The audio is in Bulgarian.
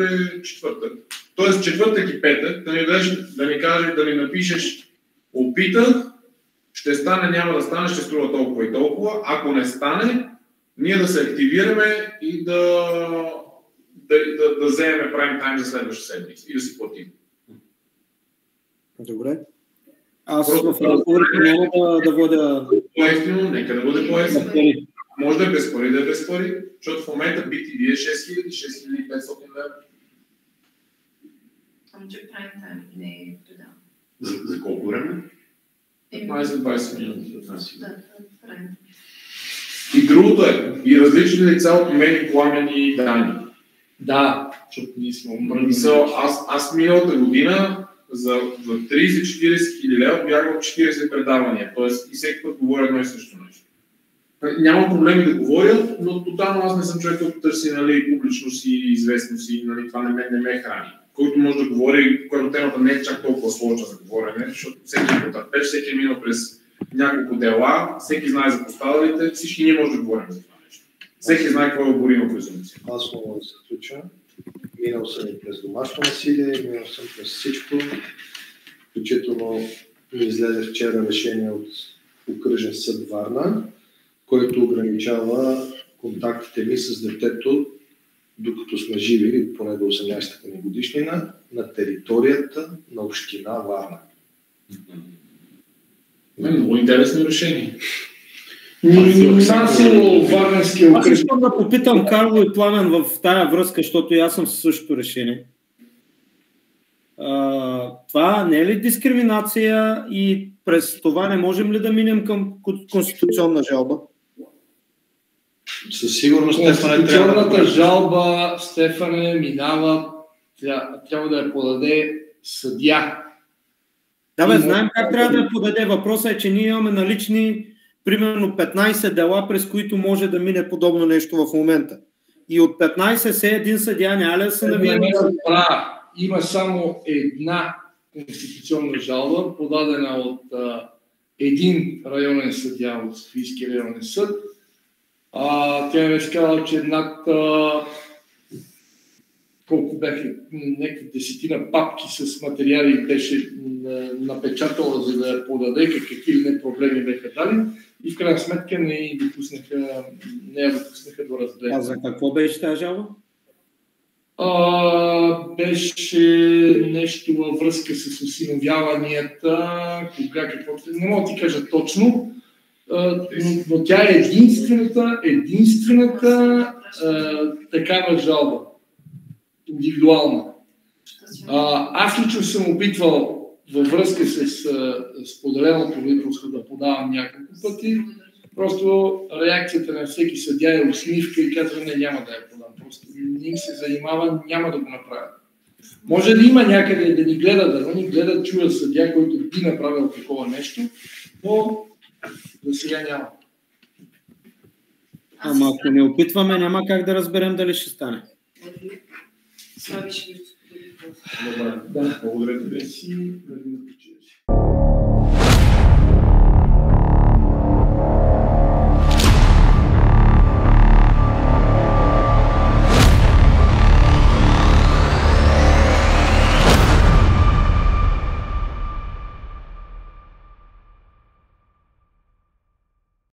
е четвъртък. Тоест четвъртък и петък, да ми напишеш опитах, ще стане, няма да стане, ще струва толкова и толкова. Ако не стане, ние да се активираме и да вземем прайм тайм за следващата седмица и да си платим. Добре. Аз в разговорите няма да водя... По-ефтино, нека да бъде по-ефтино. Може да е без пари, да е без пари, защото в момента BTV е 6500 лева. Че прайм тайм не е предал. За колко време? 15-20 минути. Да, прайм. И другото е, и различни лица от мен и Пламен и Дани. Да, защото ние сме умръдни. Аз миналата година за 30-40 хиляди лева бях в 40 предавания, т.е. и всеки път говоря едно и също нещо. Нямам проблеми да говоря, но тотално аз не съм човек, който търси публичност и известност и това не ме храни. Който може да говори, когато темата не е чак толкова сложна за говорене, защото всеки е потърпеч, всеки е минал през няколко дела, всеки знае за пострадалите, всички ние може да говорим за това нещо. Всеки знае какво е оборима презумпция. Аз мога да се включа. Минал съм и през домашно насилие, минал съм през всичко. Включително ми излезе вчера решение от окръжен съд Варна, който ограничава контактите ми с детето, докато сме живи, поне до 18-та ни годишнина, на територията на община Варна. Много интересно решение. Аз искам да попитам Карло и Пламен в тая връзка, защото и аз съм със същото решение. Това не е ли дискриминация и през това не можем ли да минем към конституционна жалба? Със сигурност конституционната жалба, Стефане, минава, трябва да я подаде съдия. Да, знаем как трябва да я подаде. Въпросът е, че ние имаме налични примерно 15 дела, през които може да мине подобно нещо в момента. И от 15 се един съдия няма ли да се навие? Има само една конституционна жалба, подадена от един районен съдия от Софийския районен съд. Тя беше казала, че над колко бяха някакви десетина папки с материали беше напечатала, за да я подаде, какви ли не проблеми бяха дали и в крайна сметка не я допуснаха до разглеждане. А за какво беше тази жалба? Беше нещо във връзка с осиновяванията, каквото не мога да ти кажа точно, но тя е единствената такава жалба. Индивидуална. Аз лично съм опитвал във връзка с споделеното родителство да подавам няколко пъти. Просто реакцията на всеки съдия е усмивка и казва, няма да я подам. Просто не им се занимава, няма да го направят. Може да има някъде да ни гледат, чуят съдия, който би направил такова нещо, но за сега няма. Ама ако не опитваме, няма как да разберем дали ще стане. Слави ще ви Добре, благодаря ти.